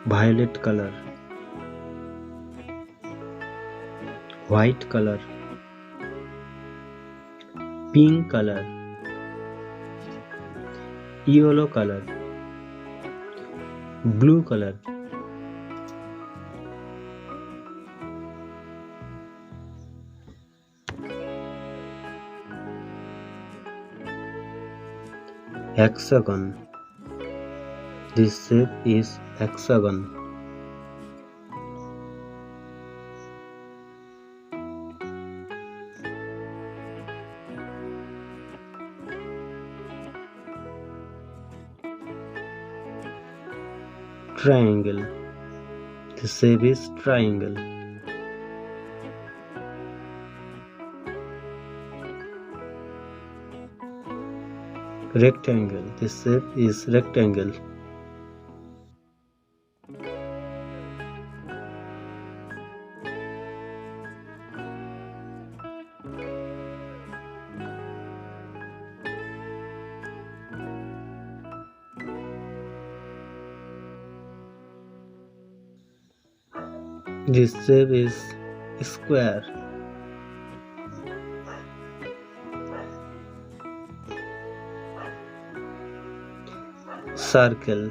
violet color, white color, pink color, yellow color, blue color, hexagon. This shape is hexagon. Triangle. This shape is triangle. Rectangle. This shape is rectangle. This shape is square. Circle.